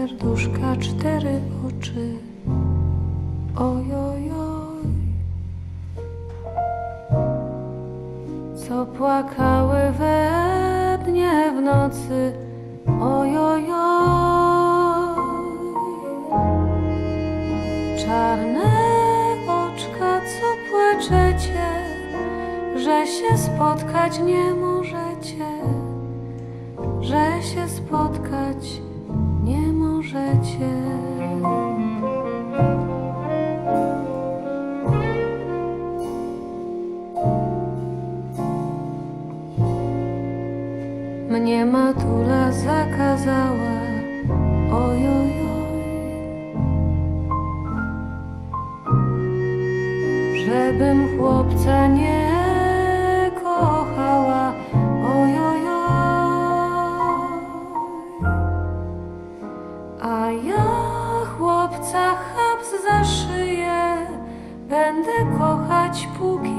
serduszka 4 oczy. Ojojoj, co płakały we dnie w nocy. Ojojoj, czarne oczka, co płaczecie, że się spotkać nie możecie, że się spotkać nie możecie. Mnie matura zakazała, ojojoj, żebym chłopca nie kochała, ojojoj, a ja chłopca chaps za szyję będę kochać póki